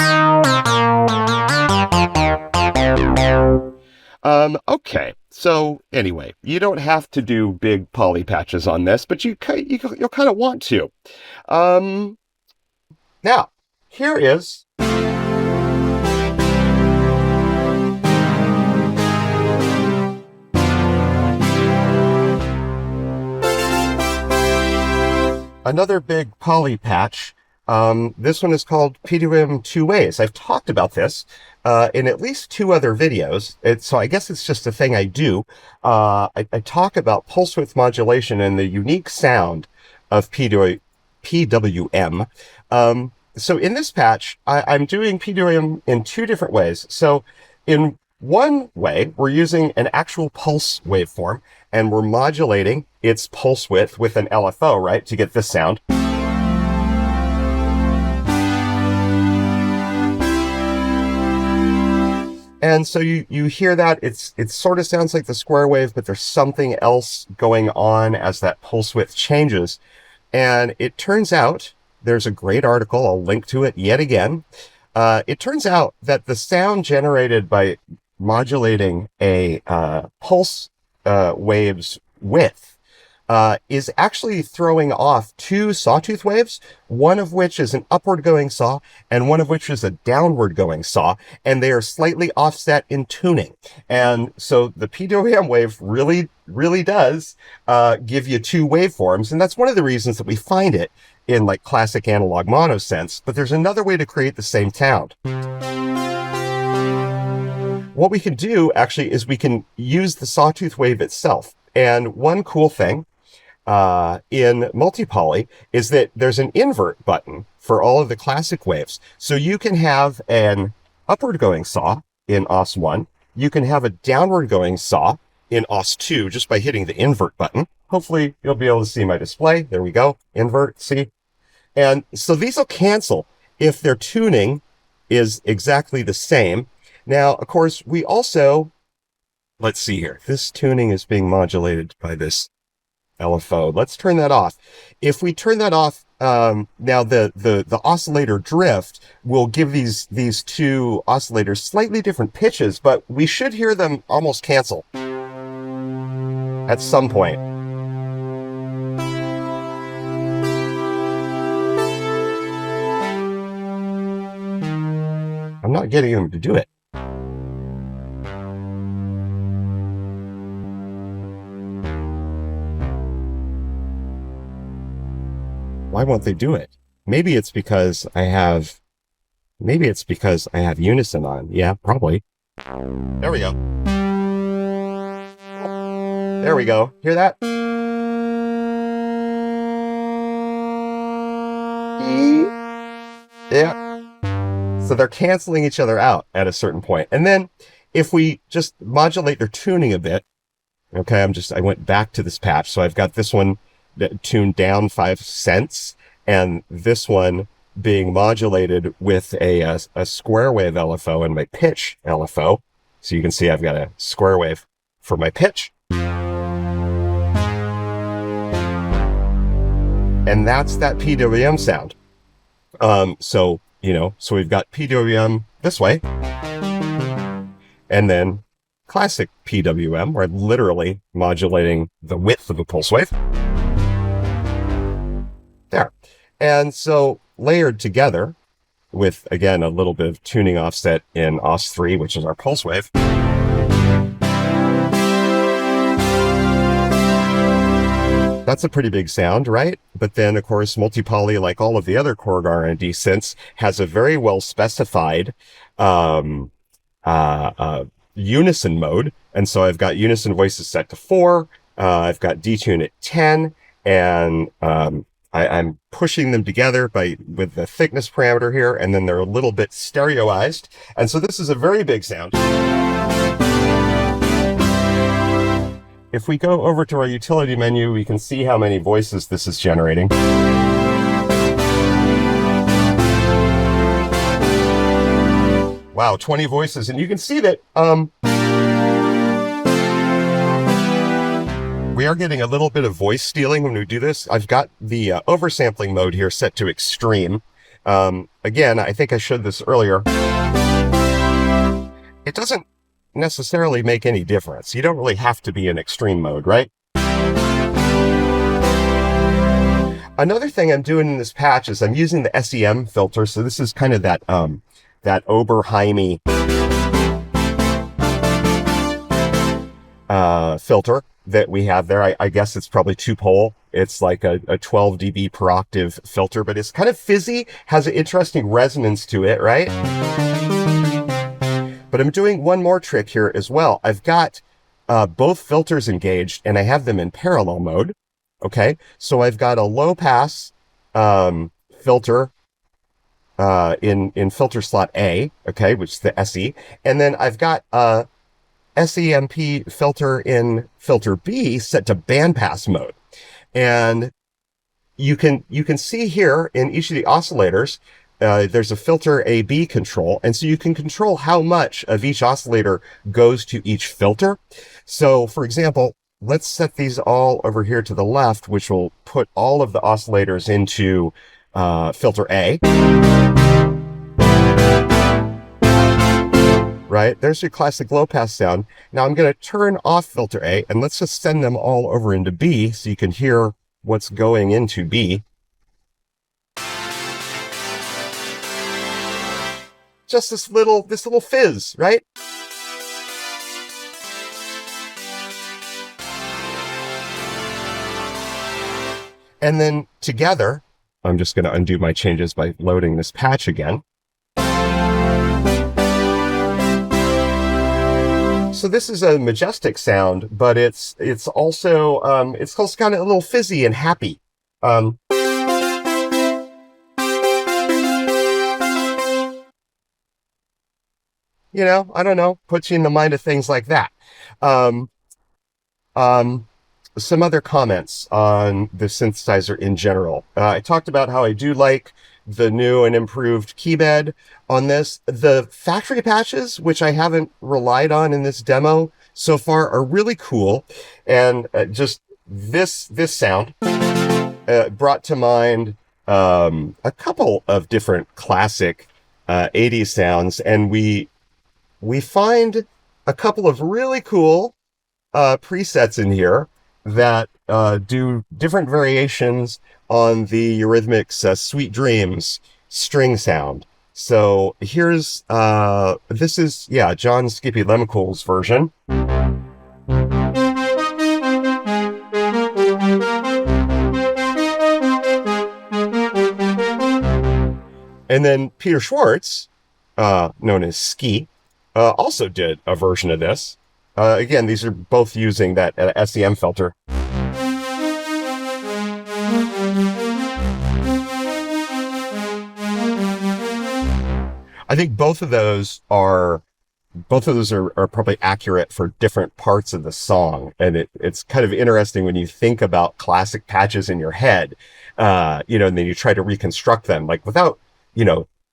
Okay. So anyway, you don't have to do big poly patches on this, but you'll kind of want to. Now, here is another big poly patch. This one is called PWM 2 Ways. I've talked about this in at least 2 other videos. So I guess it's just a thing I do. I talk about pulse width modulation and the unique sound of PWM. So in this patch, I'm doing PWM in 2 different ways. So in one way, we're using an actual pulse waveform, and we're modulating its pulse width with an LFO, right, to get this sound. And so you hear that, it sort of sounds like the square wave, but there's something else going on as that pulse width changes. And it turns out, there's a great article, I'll link to it yet again. It turns out that the sound generated by modulating a pulse wave's width is actually throwing off 2 sawtooth waves, one of which is an upward going saw and one of which is a downward going saw, and they are slightly offset in tuning. And so the PWM wave really does give you 2 waveforms, and that's one of the reasons that we find it in like classic analog mono sense. But there's another way to create the same sound. What we can do actually is we can use the sawtooth wave itself. And one cool thing in multi-poly is that there's an invert button for all of the classic waves. So you can have an upward going saw in OS1. You can have a downward going saw in OS2 just by hitting the invert button. Hopefully you'll be able to see my display. There we go. Invert, see? And so these will cancel if their tuning is exactly the same. Now, of course, we also, let's see here. This tuning is being modulated by this LFO. Let's turn that off. If we turn that off, now the oscillator drift will give these 2 oscillators slightly different pitches, but we should hear them almost cancel at some point. I'm not getting them to do it. Why won't they do it? Maybe it's because I have unison on. Yeah, probably. There we go. There we go. Hear that? Yeah. So they're canceling each other out at a certain point. And then if we just modulate their tuning a bit, okay, I went back to this patch. So I've got this one that tuned down 5 cents, and this one being modulated with a square wave LFO and my pitch LFO. So you can see I've got a square wave for my pitch. And that's that PWM sound. So we've got PWM this way, and then classic PWM, where I'm literally modulating the width of a pulse wave. There. And so layered together with, again, a little bit of tuning offset in Os3, which is our pulse wave. That's a pretty big sound, right? But then, of course, multi-poly, like all of the other Korg R&D synths, has a very well specified unison mode. And so I've got unison voices set to 4. I've got detune at 10, and I'm pushing them together with the thickness parameter here, and then they're a little bit stereoized. And so this is a very big sound. If we go over to our utility menu, we can see how many voices this is generating. Wow, 20 voices. And you can see that we are getting a little bit of voice stealing when we do this. I've got the oversampling mode here set to extreme. Again, I think I showed this earlier. It doesn't necessarily make any difference. You don't really have to be in extreme mode, right? Another thing I'm doing in this patch is I'm using the SEM filter. So this is kind of that Oberheimy filter that we have there. I guess it's probably 2-pole. It's like a 12 dB per octave filter, but it's kind of fizzy, has an interesting resonance to it, right? But I'm doing one more trick here as well. I've got both filters engaged, and I have them in parallel mode. Okay, so I've got a low pass filter in filter slot A, okay, which is the SE, and then I've got a SEMP filter in filter B set to bandpass mode. And you can see here in each of the oscillators, there's a filter AB control. And so you can control how much of each oscillator goes to each filter. So for example, let's set these all over here to the left, which will put all of the oscillators into filter A. Right? There's your classic low pass sound. Now I'm going to turn off filter A, and let's just send them all over into B so you can hear what's going into B. Just this little fizz, right? And then together, I'm just going to undo my changes by loading this patch again. So this is a majestic sound, but it's also kind of a little fizzy and happy. You know, I don't know, puts you in the mind of things like that. Some other comments on the synthesizer in general. I talked about how I do like the new and improved keybed on this. The factory patches, which I haven't relied on in this demo so far, are really cool. And just this sound brought to mind a couple of different classic 80s sounds. And we find a couple of really cool presets in here that do different variations on the Eurythmics Sweet Dreams string sound. So here's, this is, yeah, John Skippy Lemcool's version. And then Peter Schwartz, known as Ski, also did a version of this. Again, these are both using that SEM filter. I think both of those are probably accurate for different parts of the song. And it's kind of interesting when you think about classic patches in your head, and then you try to reconstruct them, like without,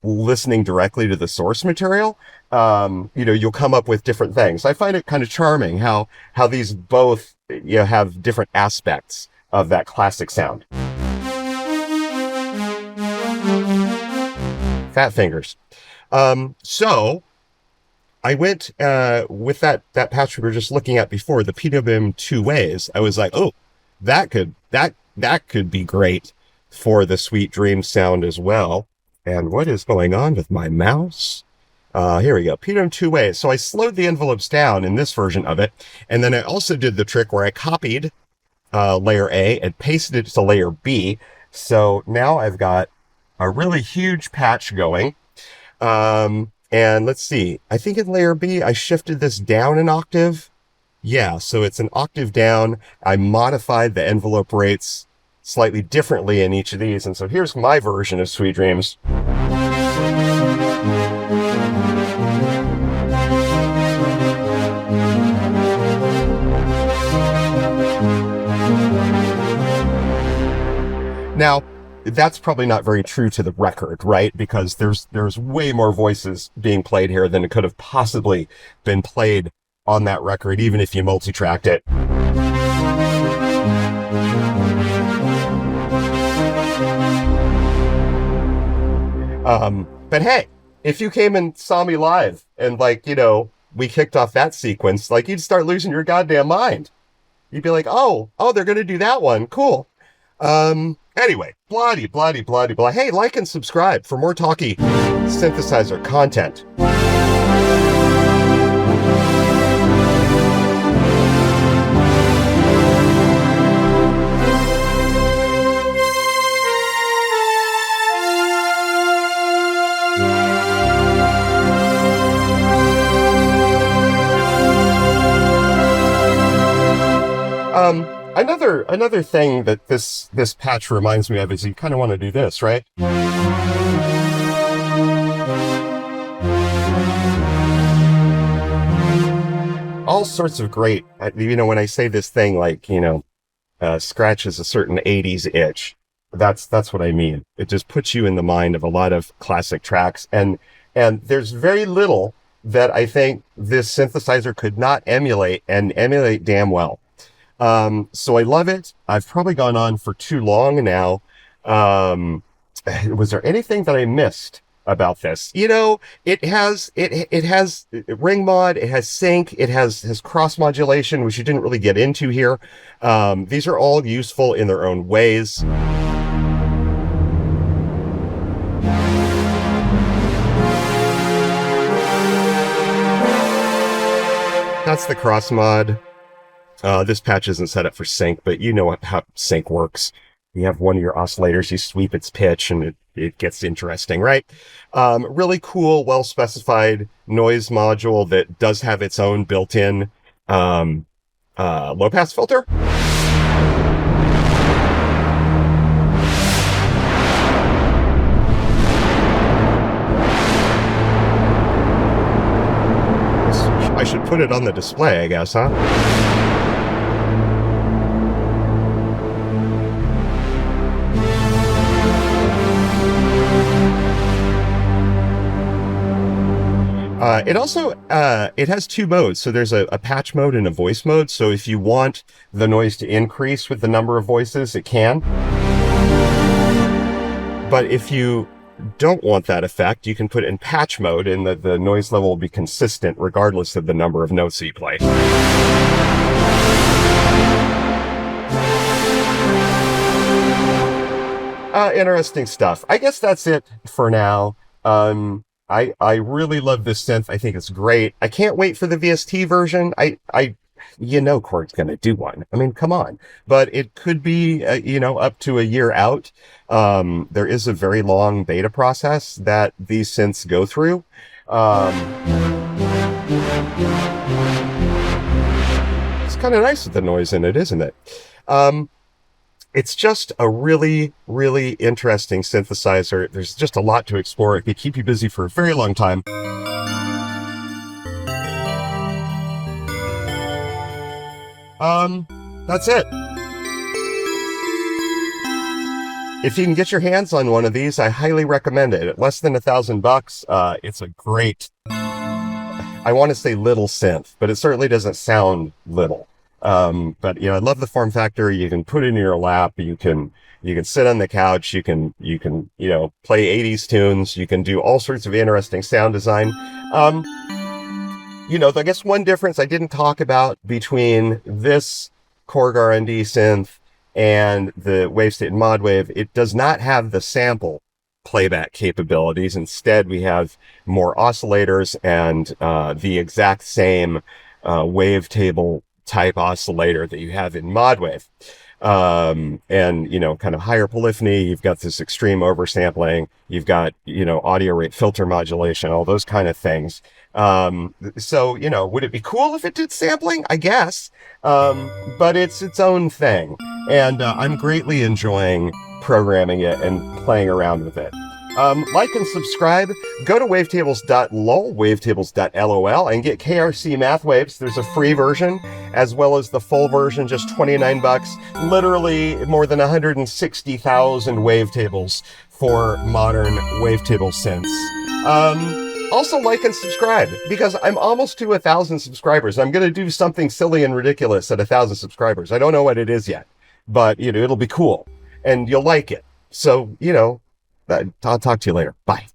listening directly to the source material. You'll come up with different things. I find it kind of charming how these both, have different aspects of that classic sound. Fat fingers. So I went with that patch we were just looking at before, the PWM 2 ways. I was like, oh, that could be great for the Sweet Dreams sound as well. And what is going on with my mouse? Here we go, PWM 2 ways. So I slowed the envelopes down in this version of it, and then I also did the trick where I copied layer A and pasted it to layer B. So now I've got a really huge patch going. And let's see, I think in layer B, I shifted this down an octave. Yeah, so it's an octave down. I modified the envelope rates slightly differently in each of these. And so here's my version of Sweet Dreams. Now, that's probably not very true to the record, right? Because there's way more voices being played here than it could have possibly been played on that record, even if you multi-tracked it. But hey, if you came and saw me live and we kicked off that sequence, you'd start losing your goddamn mind. You'd be like, oh, they're going to do that one. Cool. Anyway, bloody, bloody, bloody, blah. Hey, like and subscribe for more talky synthesizer content. Another thing that this patch reminds me of is you kind of want to do this, right? All sorts of great, when I say this thing scratches a certain 80s itch, that's what I mean. It just puts you in the mind of a lot of classic tracks, and there's very little that I think this synthesizer could not emulate, and emulate damn well. So I love it. I've probably gone on for too long now. Was there anything that I missed about this? It has ring mod, it has sync, it has cross modulation, which you didn't really get into here. These are all useful in their own ways. That's the cross mod. This patch isn't set up for sync, but you know how sync works. You have one of your oscillators, you sweep its pitch, and it gets interesting, right? Really cool, well-specified noise module that does have its own built-in low-pass filter. I should put it on the display, I guess, huh? It also, it has two modes. So there's a patch mode and a voice mode. So if you want the noise to increase with the number of voices, it can. But if you don't want that effect, you can put it in patch mode and the noise level will be consistent regardless of the number of notes that you play. Interesting stuff. I guess that's it for now. I really love this synth. I think it's great. I can't wait for the VST version. Korg's going to do one. I mean, come on. But it could be, up to a year out. There is a very long beta process that these synths go through. It's kind of nice with the noise in it, isn't it? It's just a really, really interesting synthesizer. There's just a lot to explore. It could keep you busy for a very long time. That's it. If you can get your hands on one of these, I highly recommend it. At less than $1,000, it's a great, I want to say little synth, but it certainly doesn't sound little. But I love the form factor. You can put it in your lap. You can sit on the couch. You can play 80s tunes. You can do all sorts of interesting sound design. I guess one difference I didn't talk about between this Korg R&D synth and the Wavestate and modwave, it does not have the sample playback capabilities. Instead, we have more oscillators and the exact same wavetable type oscillator that you have in modwave. And kind of higher polyphony. You've got this extreme oversampling. You've got, audio rate filter modulation, all those kind of things. So, would it be cool if it did sampling? I guess. But it's its own thing. And I'm greatly enjoying programming it and playing around with it. Like and subscribe. Go to wavetables.lol, wavetables.lol, and get KRC Math Waves. There's a free version, as well as the full version, just $29. Literally more than 160,000 wavetables for modern wavetable synths. Also like and subscribe, because I'm almost to 1,000 subscribers. I'm going to do something silly and ridiculous at 1,000 subscribers. I don't know what it is yet, but it'll be cool and you'll like it. So, I'll talk to you later. Bye.